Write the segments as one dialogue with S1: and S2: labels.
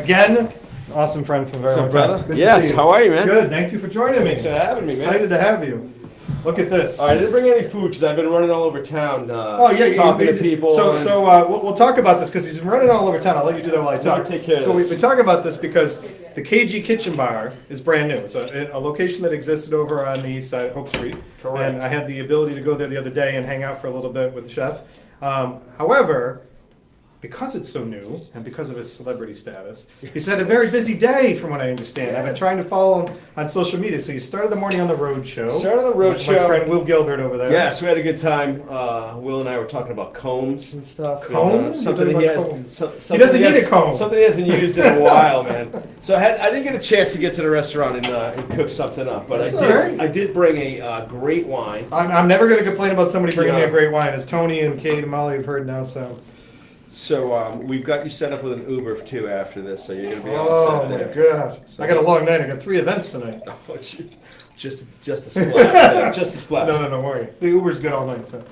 S1: again. Awesome friend from very long time. Good to
S2: Yes,
S1: see you.
S2: how are you, man?
S1: Good, thank you for joining me.
S2: Thanks for having me, man.
S1: Excited to have you. Look at this.
S2: All right, I didn't bring any food because I've been running all over town talking to people.
S1: So we'll talk about this because he's been running all over town. I'll let you do that while I talk.
S2: Take care of
S1: So
S2: this.
S1: we've been talking about this because the KG Kitchen Bar is brand new. It's a location that existed over on the east side of Hope Street.
S2: Correct.
S1: And I had the ability to go there the other day and hang out for a little bit with the chef. However, because it's so new and because of his celebrity status, he's had a very busy day from what I understand. I've been trying to follow him on social media. So you started the morning on the road show. With my friend Will Gilbert over there.
S2: Yes, we had a good time. Will and I were talking about combs and stuff.
S1: Combs?
S2: Something he has.
S1: He doesn't need a comb.
S2: Something he hasn't used in a while, man. So I didn't get a chance to get to the restaurant and cook something up, but I did bring a great wine.
S1: I'm never going to complain about somebody bringing me a great wine, as Tony and Kate and Molly have heard now.
S2: So we've got you set up with an Uber too after this, so you're going to be all set there.
S1: Oh my God! So, I got a long night. I got 3 events tonight.
S2: Oh, just a splash. Just a splash.
S1: No, don't worry. The Uber's good all night. So,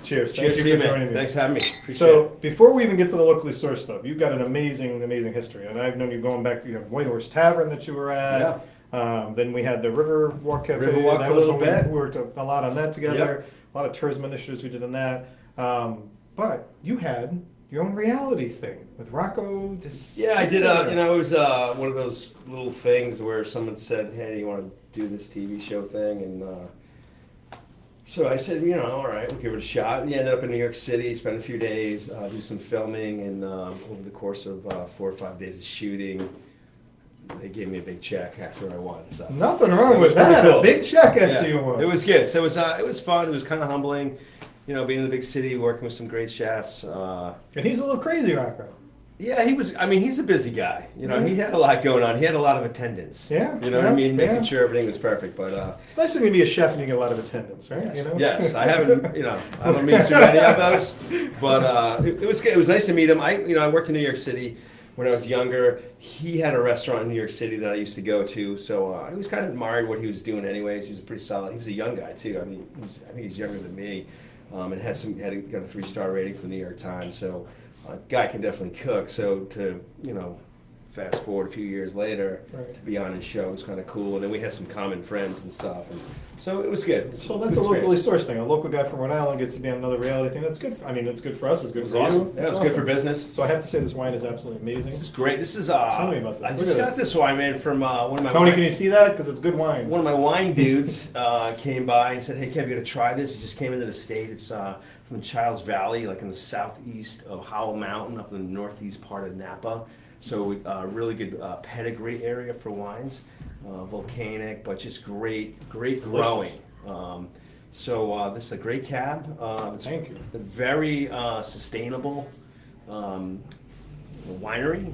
S1: cheers.
S2: Cheers
S1: Thank you
S2: to
S1: for joining me.
S2: Thanks for having me. Appreciate
S1: So
S2: it.
S1: before we even get to the locally sourced stuff, you've got an amazing history, and I've known you going back to Whitehorse Tavern that you were at.
S2: Yeah.
S1: Then we had the Riverwalk Cafe.
S2: Riverwalk
S1: that
S2: for a
S1: was
S2: little
S1: when
S2: bit.
S1: We worked a lot on that together.
S2: Yep.
S1: A lot of tourism initiatives we did on that. But you had your own reality thing with Rocco.
S2: Yeah, I did. It was one of those little things where someone said, "Hey, you want to do this TV show thing?" And so I said, all right, we'll give it a shot. And he ended up in New York City, spent a few days, do some filming, and over the course of 4 or 5 days of shooting, they gave me a big check after I won. So
S1: nothing wrong with that.
S2: Cool.
S1: A big check after you won.
S2: It was good. So it was fun. It was kind of humbling, being in the big city, working with some great chefs.
S1: And he's a little crazy, Rocco.
S2: Yeah, he was. I mean, he's a busy guy. He had a lot going on. He had a lot of attendance.
S1: Yeah.
S2: You know what I mean? Making sure everything was perfect. But
S1: it's nice when you be a chef and you get a lot of attendance, right?
S2: Yes, yes. I haven't. I don't meet too many of those. But it was good. It was nice to meet him. I worked in New York City when I was younger. He had a restaurant in New York City that I used to go to. So I was kind of admired what he was doing. Anyways, he was pretty solid. He was a young guy too. I mean, I think he's younger than me. And got a 3-star rating from the New York Times. So. Guy can definitely cook, so to fast forward a few years later, to be on his show was kind of cool, and then we had some common friends and stuff, and so it was good.
S1: So that's a locally sourced thing. A local guy from Rhode Island gets to be on another reality thing. That's good. It's good for us. It's good for
S2: awesome.
S1: you.
S2: Yeah, it's good for business.
S1: So I have to say, this wine is absolutely amazing.
S2: This is great. This is
S1: tell me about this.
S2: I just got this wine, man, from one of my
S1: Tony. Can you see that? Because it's good wine.
S2: One of my wine dudes came by and said, "Hey, Kev, you got to try this." It just came into the state. It's from Childs Valley, like in the southeast of Howell Mountain, up in the northeast part of Napa. So really good pedigree area for wines, volcanic, but just great growing. So this is a great cab.
S1: Thank you.
S2: Very sustainable winery.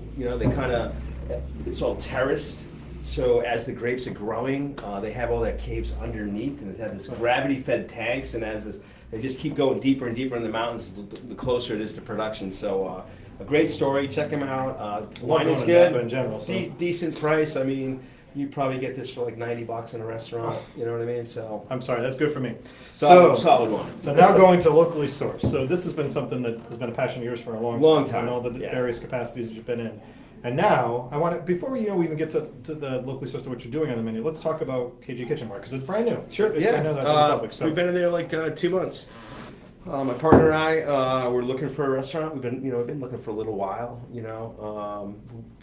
S2: It's all terraced. So as the grapes are growing, they have all their caves underneath, and they have this gravity-fed tanks, and they just keep going deeper and deeper in the mountains, the closer it is to production. So a great story. Check them out. Wine is good.
S1: In general,
S2: decent price. I mean, you probably get this for like $90 in a restaurant. You know what I mean? So
S1: I'm sorry, that's good for me.
S2: Solid wine.
S1: So now going to locally sourced. So this has been something that has been a passion of yours for a long time. In all the various capacities that you've been in. And now, I want to, before we even get to the locally sourced, what you're doing on the menu, let's talk about KG Kitchen Bar, because it's brand new.
S2: Sure,
S1: it's brand new to the public. So.
S2: We've been in there like 2 months. My partner and I were looking for a restaurant. We've been looking for a little while.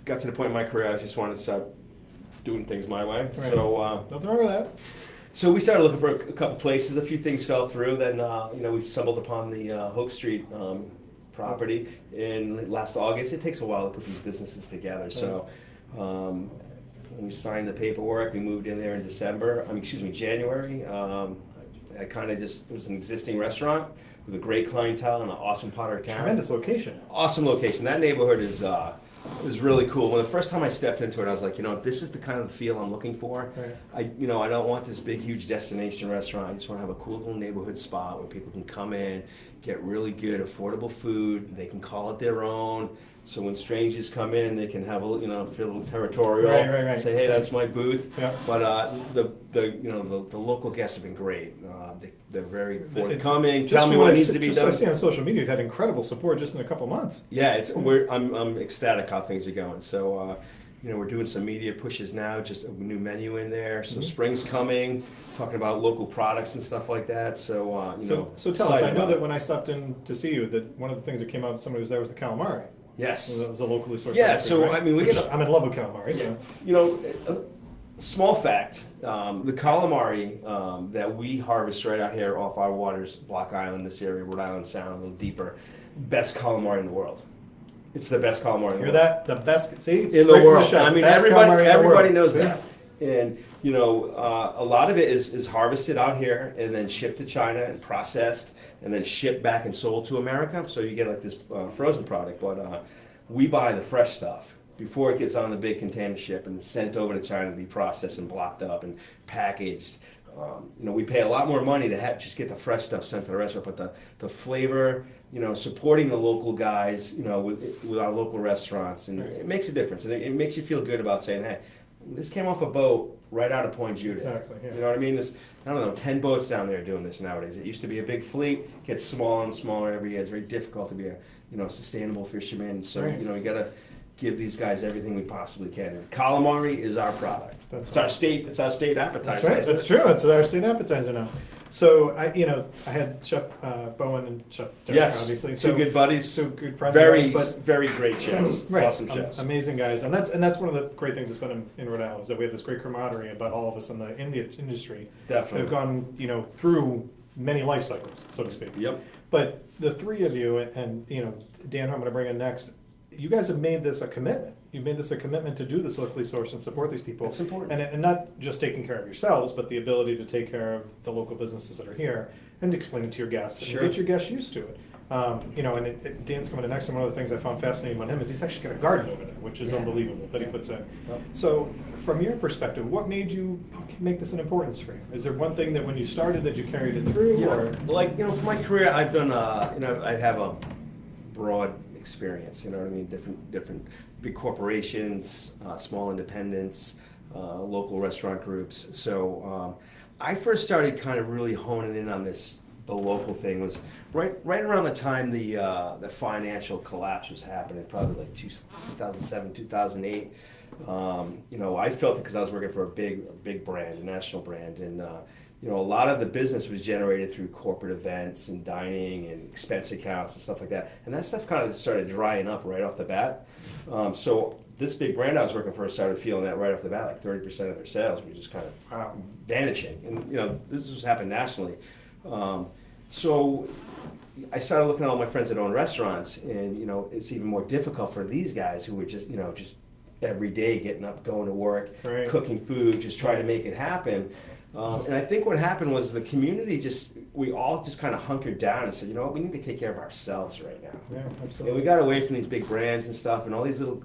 S2: Got to the point in my career I just wanted to start doing things my way.
S1: Right.
S2: So
S1: nothing wrong with that.
S2: So we started looking for a couple places. A few things fell through. Then we stumbled upon the Hope Street property in last August. It takes a while to put these businesses together. So when we signed the paperwork, we moved in there in January. I kind of it was an existing restaurant with a great clientele and an awesome part of town.
S1: Tremendous location.
S2: Awesome location. That neighborhood is was really cool. When the first time I stepped into it, I was like, this is the kind of feel I'm looking for.
S1: Right.
S2: I don't want this big, huge destination restaurant. I just want to have a cool little neighborhood spot where people can come in, get really good, affordable food. They can call it their own. So when strangers come in, they can have a feel a little territorial.
S1: Right.
S2: Say, hey, that's my booth.
S1: Yeah.
S2: But the local guests have been great. They're very forthcoming. Tell me what needs to be
S1: just
S2: done.
S1: what I see on social media, you've had incredible support just in a couple months.
S2: Yeah, I'm ecstatic how things are going. So we're doing some media pushes now, just a new menu in there. So spring's coming, talking about local products and stuff like that. So
S1: So tell us. I know that when I stopped in to see you, that one of the things that came out, somebody was there, was the calamari.
S2: Yes.
S1: It was a locally sourced.
S2: Yeah.
S1: recipe,
S2: So
S1: right?
S2: I mean,
S1: I'm in love with calamari. So.
S2: Small fact: the calamari that we harvest right out here off our waters, Block Island, this area, Rhode Island Sound, a little deeper, best calamari in the world. It's the best calamari in the world.
S1: The best. See,
S2: in the world. I mean, everybody knows
S1: Yeah.
S2: that. And a lot of it is harvested out here and then shipped to China and processed and then shipped back and sold to America. So you get like this frozen product, but we buy the fresh stuff before it gets on the big container ship and sent over to China to be processed and blocked up and packaged. We pay a lot more money to just get the fresh stuff sent to the restaurant, but the flavor, supporting the local guys, with our local restaurants, and it makes a difference, and it makes you feel good about saying, hey, this came off a boat right out of Point Judith.
S1: Exactly. Yeah.
S2: You know what I mean? There's, I don't know, 10 boats down there doing this nowadays. It used to be a big fleet, gets smaller and smaller every year. It's very difficult to be a sustainable fisherman. So
S1: Right.
S2: you gotta give these guys everything we possibly can. And calamari is our product.
S1: That's
S2: It's our state appetizer.
S1: That's right. That's true. It's our state appetizer now. So I had Chef Bowen and Chef Derek,
S2: Yes,
S1: obviously.
S2: two good buddies.
S1: So good friends.
S2: Very,
S1: of ours, but
S2: very great chefs.
S1: right,
S2: Awesome chefs.
S1: amazing guys, and that's one of the great things that's been in Rhode Island, is that we have this great camaraderie about all of us in the industry that have
S2: Definitely.
S1: gone through many life cycles, so to speak.
S2: Yep.
S1: But the three of you, and Dan, who I'm going to bring in next, you guys have made this a commitment. You've made this a commitment to do this locally sourced and support these people.
S2: It's important.
S1: And not just taking care of yourselves, but the ability to take care of the local businesses that are here and explaining to your guests
S2: Sure.
S1: and get your guests used to it. Dan's coming in next, and one of the things I found fascinating about him is he's actually got a garden over there, which is unbelievable that he puts in.
S2: Yep.
S1: So, from your perspective, what made you make this an importance for you? Is there one thing that when you started that you carried it through, or
S2: for my career, I've done, I have a broad experience. You know what I mean? Different big corporations, small independents, local restaurant groups. So I first started kind of really honing in on the local thing was right around the time the financial collapse was happening, probably like 2007, 2008. I felt it because I was working for a big brand, a national brand, and a lot of the business was generated through corporate events and dining and expense accounts and stuff like that. And that stuff kind of started drying up right off the bat. So this big brand I was working for started feeling that right off the bat, like 30% of their sales were just kind of vanishing. And this was happening nationally. So I started looking at all my friends that own restaurants, and it's even more difficult for these guys who were just every day getting up, going to work,
S1: Right.
S2: cooking food, just trying to make it happen. And I think what happened was the community we all just kind of hunkered down and said, we need to take care of ourselves right now.
S1: yeah,
S2: And
S1: absolutely.
S2: we got away from these big brands and stuff, and all these little,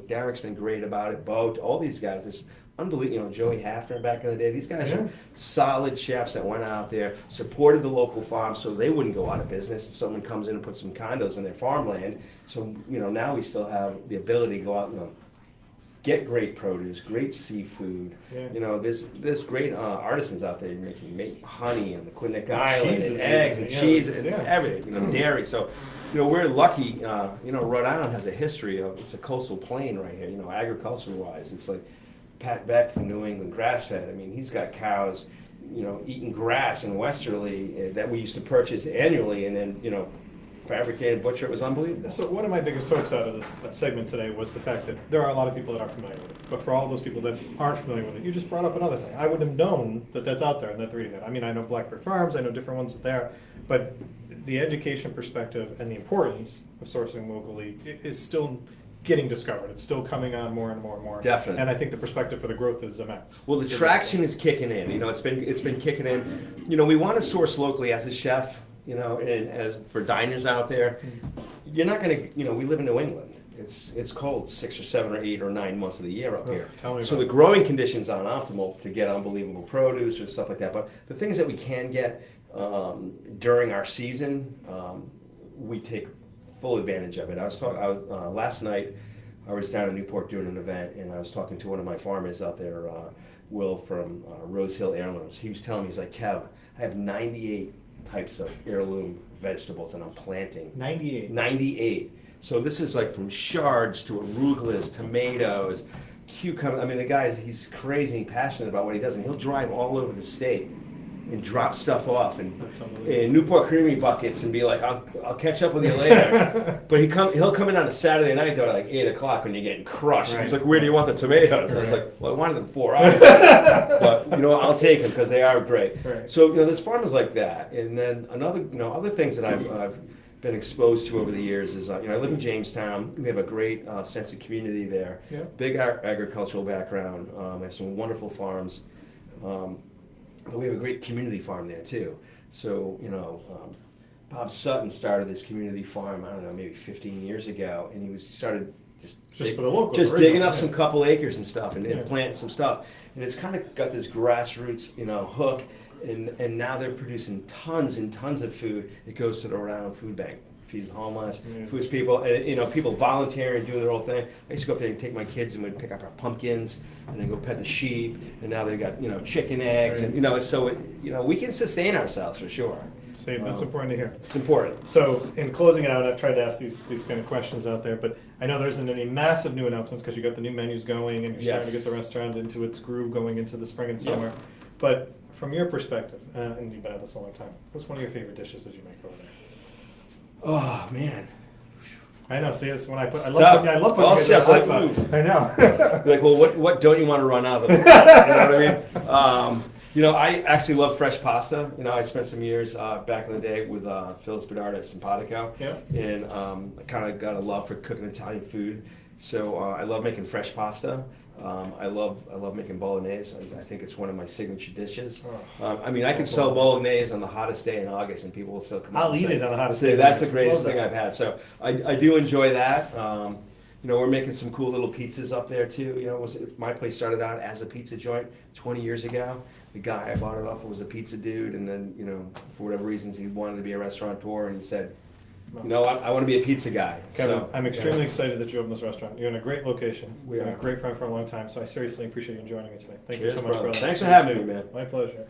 S2: Derek's been great about it, Bo, all these guys, this unbelievable, Joey Hafner back in the day, these guys
S1: Yeah.
S2: were solid chefs that went out there, supported the local farms so they wouldn't go out of business if someone comes in and puts some condos in their farmland. So, now we still have the ability to go out and get great produce, great seafood.
S1: Yeah.
S2: There's great artisans out there making honey on the Quinnipiac Island,
S1: cheeses
S2: and eggs and
S1: even,
S2: cheese
S1: yeah.
S2: and
S1: Yeah.
S2: everything, dairy. So, we're lucky. Rhode Island has a history of, it's a coastal plain right here. Agriculture wise, it's like Pat Beck from New England, grass fed. I mean, he's got cows, eating grass in Westerly that we used to purchase annually, and then fabricate and butcher. It was unbelievable.
S1: So one of my biggest hopes out of this segment today was the fact that there are a lot of people that are familiar with it. But for all those people that aren't familiar with it, you just brought up another thing. I wouldn't have known that that's out there and that they're eating that. I mean, I know Blackbird Farms, I know different ones there, but the education perspective and the importance of sourcing locally is still getting discovered. It's still coming on more and more and more.
S2: Definitely.
S1: And I think the perspective for the growth is immense.
S2: Well, the traction is kicking in. It's been kicking in. We want to source locally as a chef. And as for diners out there, you're not going to. We live in New England. It's cold 6 or 7 or 8 or 9 months of the year up here.
S1: Tell me
S2: So
S1: about
S2: the
S1: it.
S2: growing conditions aren't optimal to get unbelievable produce or stuff like that. But the things that we can get during our season, we take full advantage of it. Last night, I was down in Newport doing an event, and I was talking to one of my farmers out there, Will from Rose Hill Heirlooms. He was telling me, he's like, Kev, I have 98 types of heirloom vegetables that I'm planting.
S1: 98.
S2: 98. So this is like from shards to arugulas, tomatoes, cucumber. I mean, the guy's, he's crazy and passionate about what he does, and he'll drive all over the state and drop stuff off in Newport Creamy buckets and be like, I'll catch up with you later. But he'll come in on a Saturday night though at like 8 o'clock when you're getting crushed.
S1: Right.
S2: He's like, where do you want the tomatoes? I was
S1: Right.
S2: like, well, I wanted them 4 hours ago. But you know, I'll take them because they are great.
S1: Right.
S2: So you know, there's farmers like that, and then other things that I've been exposed to over the years is I live in Jamestown. We have a great sense of community there.
S1: Yeah.
S2: Big agricultural background. We have some wonderful farms. But we have a great community farm there too. So, Bob Sutton started this community farm, I don't know, maybe 15 years ago, and he started just
S1: for the locals,
S2: just
S1: right?
S2: digging up
S1: Yeah.
S2: some couple acres and stuff, and
S1: Yeah.
S2: planting some stuff. And it's kind of got this grassroots, hook, and now they're producing tons and tons of food. It goes to the Rhode Island Food Bank. Feeds the homeless,
S1: Yeah.
S2: feeds people, and people volunteering and doing their whole thing. I used to go up there and take my kids and we'd pick up our pumpkins and then go pet the sheep. And now they've got chicken eggs,
S1: Right.
S2: and so we can sustain ourselves for sure.
S1: See, that's important to hear.
S2: It's important.
S1: So, in closing it out, I've tried to ask these kind of questions out there, but I know there isn't any massive new announcements because you got the new menus going and you're starting to
S2: Yes.
S1: get the restaurant into its groove going into the spring and
S2: Yeah.
S1: summer. But from your perspective, and you've been at this a long time, what's one of your favorite dishes that you make over there?
S2: Oh man.
S1: I know. See, it's when I put. I
S2: It's
S1: love
S2: tough.
S1: putting. I love
S2: All
S1: putting you in
S2: chefs
S1: that
S2: like
S1: spot.
S2: food.
S1: I know.
S2: Like, well, what don't you want to run out of? You know what I mean? I actually love fresh pasta. I spent some years back in the day with Phyllis Bedard at Simpatico.
S1: Yeah.
S2: And I kind of got a love for cooking Italian food. So I love making fresh pasta. I love making bolognese. I think it's one of my signature dishes. I can sell bolognese on the hottest day in August, and people will still come.
S1: I'll
S2: and
S1: eat
S2: say,
S1: it on the hottest
S2: say,
S1: day in
S2: That's the
S1: August.
S2: greatest
S1: Love
S2: thing
S1: that.
S2: I've had. So I do enjoy that. We're making some cool little pizzas up there too. My place started out as a pizza joint 20 years ago. The guy I bought it off of was a pizza dude, and then for whatever reasons he wanted to be a restaurateur, and he said, I want to be a pizza guy.
S1: Kevin,
S2: So
S1: I'm extremely excited that you opened this restaurant. You're in a great location.
S2: We
S1: You're
S2: are.
S1: a great friend for a long time, so I seriously appreciate you joining me today. Thank you
S2: Cheers,
S1: so much,
S2: brother.
S1: brother.
S2: Thanks for having me, man.
S1: My pleasure.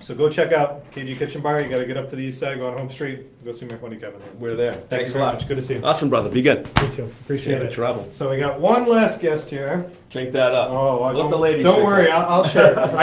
S1: So go check out KG Kitchen Bar. You got to get up to the east side, go on Home Street, go see my buddy Kevin.
S2: We're there.
S1: Thank
S2: Thanks
S1: you
S2: a
S1: very
S2: lot.
S1: much. Good to see you.
S2: Awesome, brother. Be good.
S1: You too. Appreciate it.
S2: Trouble.
S1: So we got one last guest here.
S2: Drink that up.
S1: Oh,
S2: Let the ladies
S1: don't
S2: drink
S1: worry,
S2: that.
S1: I'll share. I